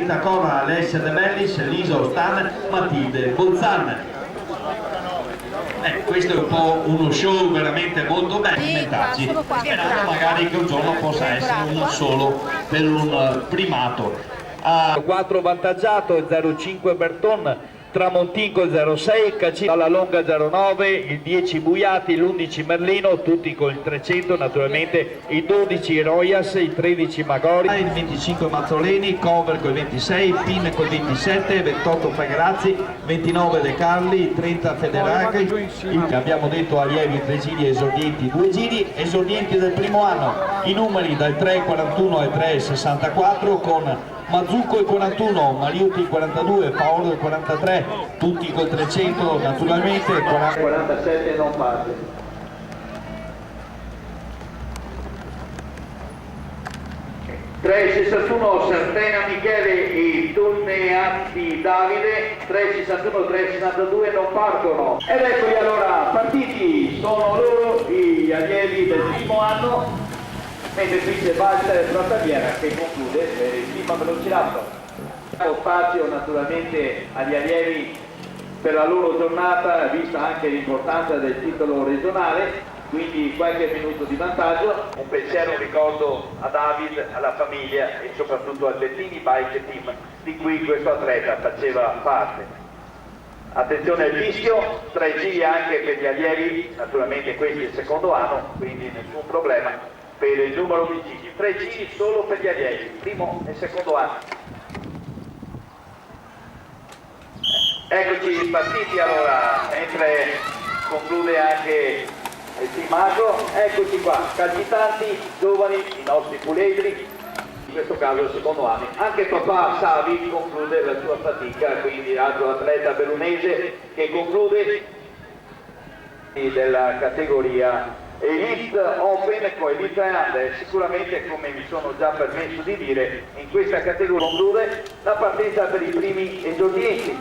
Rita Cora, Alessia De Bellis, Lisa Ostan, Matilde Bozzan. Questo è un po' uno show veramente molto bello, alimentarci, sperando magari che un giorno possa essere uno solo per un primato. 4 vantaggiato, 05 Berton, Tramontico 06, Cacino alla Longa 09, il 10 Buiati, l'11 Merlino, tutti con il 300 naturalmente, i 12 Royas, il 13 Magori, il 25 Mazzoleni, Cover con il 26, Pin con il 27, 28 Fagrazzi, 29 De Carli, 30 Federacchi, abbiamo detto allievi 3 giri, esordienti 2 giri, esordienti del primo anno, i numeri dal 3,41 al 3,64 con Mazzucco il 41, Mariuti il 42, Paolo il 43, tutti col 300 naturalmente, 47 non parte. (3,61 Sertena Michele e Tonneatti Davide, 3,61 3,62 non partono. Ed eccoli allora partiti, sono loro gli allievi del primo anno. Mentre qui c'è Walter Trattaviera che conclude il primo velociraptor. Spazio naturalmente agli allievi per la loro giornata, vista anche l'importanza del titolo regionale, quindi qualche minuto di vantaggio. Un pensiero, un ricordo a David, alla famiglia e soprattutto al Bettini Bike Team di cui questo atleta faceva parte. Attenzione al fischio, 3 giri anche per gli allievi, naturalmente questo è il secondo anno, quindi nessun problema. Per il numero di giri, 3 giri solo per gli allievi, primo e secondo anno. Eccoci partiti allora, mentre conclude anche il primato, eccoci qua, calcitanti, giovani, i nostri puledri, in questo caso il secondo anno. Anche papà Savi conclude la sua fatica, quindi altro atleta bellunese che conclude della categoria Elite Open con Elite Under. Sicuramente, come mi sono già permesso di dire, in questa categoria conclude la partenza per i primi esordienti.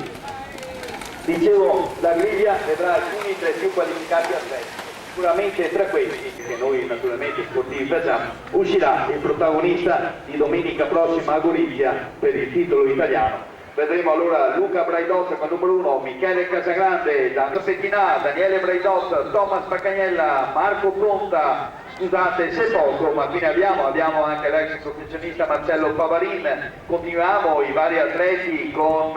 Dicevo, la griglia vedrà alcuni tra i più qualificati atleti. Sicuramente tra questi, che noi naturalmente sportivi facciamo, uscirà il protagonista di domenica prossima a Gorizia per il titolo italiano. Vedremo allora Luca Braidot con numero 1, Michele Casagrande, Gianni Pettinà, Daniele Braidot, Thomas Pacagnella, Marco Pronta, scusate se poco, ma qui ne abbiamo anche l'ex professionista Marcello Pavarin. Continuiamo i vari atleti con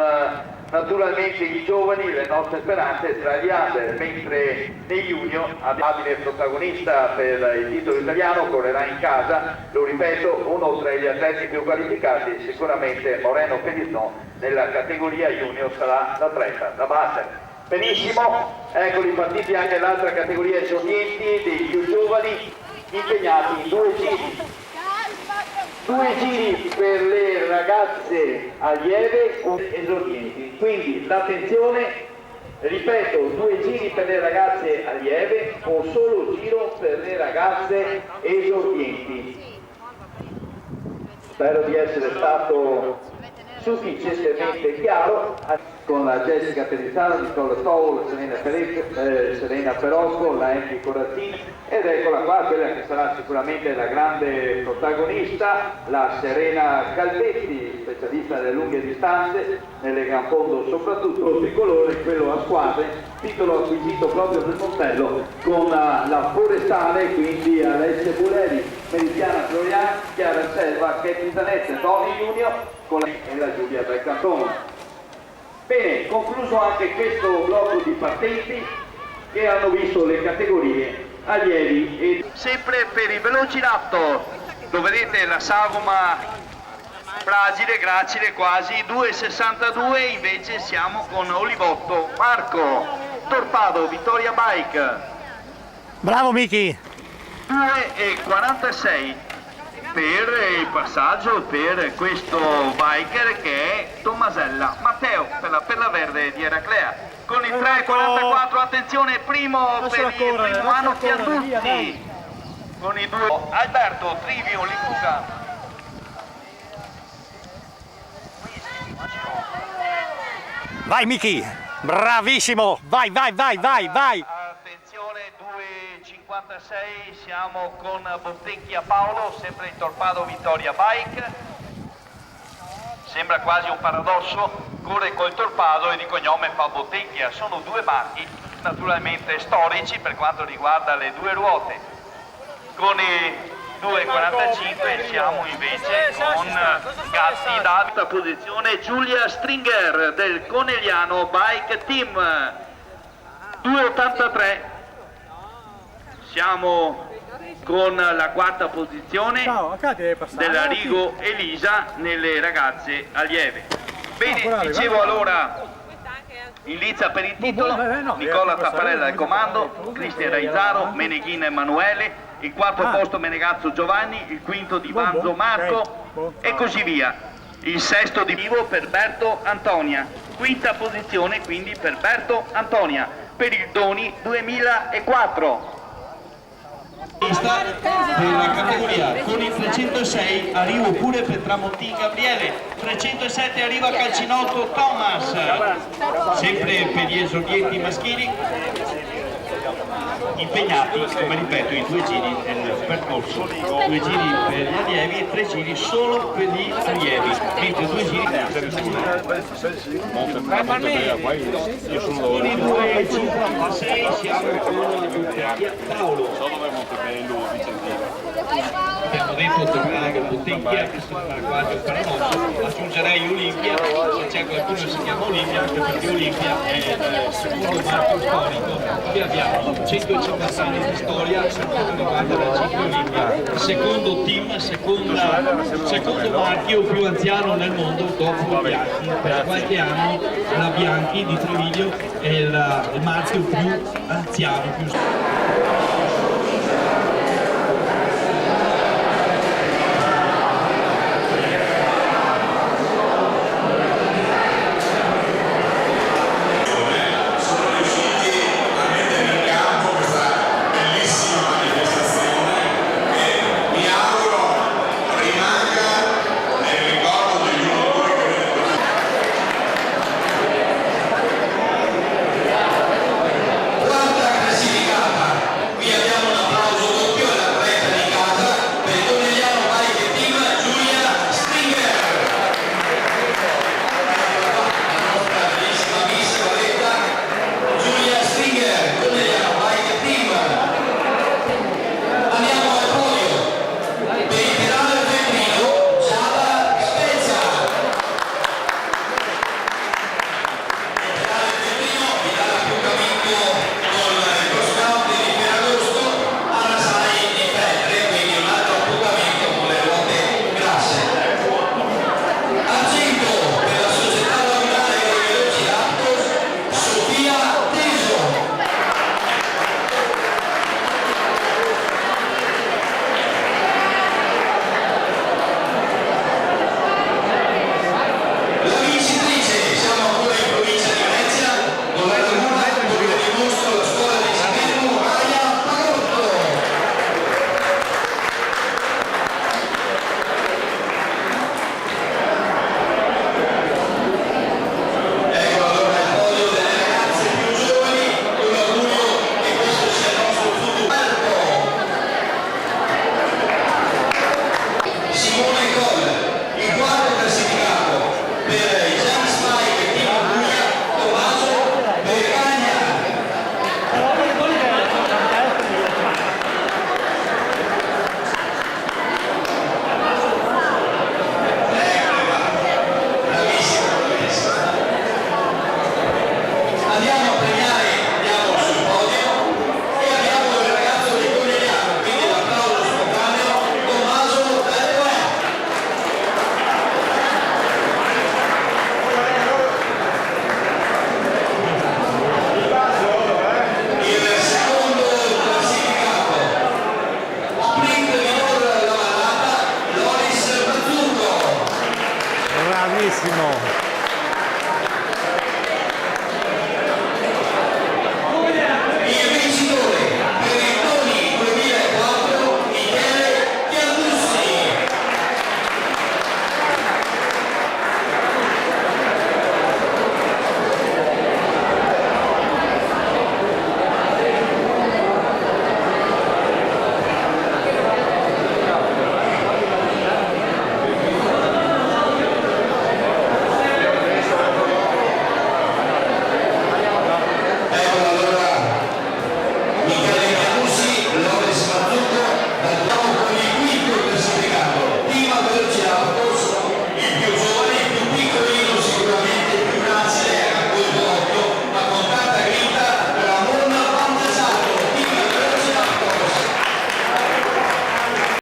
naturalmente i giovani, le nostre speranze tra gli under, mentre nei junior abbiamo il protagonista per il titolo italiano, correrà in casa, lo ripeto, uno tra gli atleti più qualificati, sicuramente Moreno Pellizzon, nella categoria junior sarà l'atleta da battere. Benissimo, eccoli partiti anche nell'altra categoria esordienti, dei più giovani, impegnati in 2 giri. 2 giri per le ragazze allieve o esordienti, quindi l'attenzione, ripeto, 2 giri per le ragazze allieve o solo giro per le ragazze esordienti. Spero di essere stato sufficientemente chiaro. Con la Jessica Pellizzano, Nicola Towl, Serena Perosco, la Enki Corazzini, ed eccola qua quella che sarà sicuramente la grande protagonista, la Serena Calvetti, specialista delle lunghe distanze, nelle gran fondo soprattutto il tricolore, quello a squadre, titolo acquisito proprio del Montello con la Forestale, quindi Alessia Buleri, Meridiana Troian, Chiara Selva, Katie Zanette, Tony Junior con la Giulia del Cantone. Bene, concluso anche questo blocco di partenti che hanno visto le categorie allievi e sempre per i velociraptor, dove vedete la sagoma fragile, gracile quasi, 2,62, invece siamo con Olivotto, Marco, Torpado, Vittoria Bike. Bravo Miki! 2,46 per il passaggio per questo biker che è Tommasella Matteo per la verde di Eraclea con il 3,44. Attenzione, primo per il primo anno Chiandutti con i 2 Alberto Trivio Licuga. Vai Miki, bravissimo, vai, vai, vai, vai, vai. Attenzione, 2,56, siamo con Bottecchia Paolo, sempre in Torpado Vittoria Bike. sembra quasi un paradosso, corre col Torpado e di cognome fa Bottecchia. Sono due marchi naturalmente storici per quanto riguarda le due ruote. Con i 2,45 siamo invece con Gatti d'alta posizione Giulia Stringer del Conegliano Bike Team, 2,83. Siamo con la quarta posizione della Rigo Elisa nelle ragazze allieve. Bene, dicevo allora in lizza per il titolo Nicola Tapparella al comando, Cristian Raizaro, Meneghin Emanuele, il quarto posto Menegazzo Giovanni, il quinto di Vanzo Marco e così via. Il sesto di vivo per Berto Antonia, quinta posizione quindi per Berto Antonia per il Doni 2004. Della categoria con il 306 arrivo pure per Tramontin Gabriele, 307 arriva Calcinotto Thomas, sempre per gli esordienti maschili impegnati, come ripeto, in 2 giri nel percorso, 2 giri per gli allievi e 3 giri solo per gli allievi, mentre 2 giri con i 2,56 siamo con Paolo. Abbiamo detto Tornaga, Bottecchia, che sarà quasi un paradosso, aggiungerei Olimpia, se c'è qualcuno che si chiama Olimpia, anche perché Olimpia è il secondo marchio storico, qui abbiamo 150 anni di storia per quanto riguarda la ciclo Olimpia, il secondo team, secondo marchio più anziano nel mondo dopo Bianchi, per qualche anno la Bianchi di Treviglio è il marchio più anziano, più Bravissimo!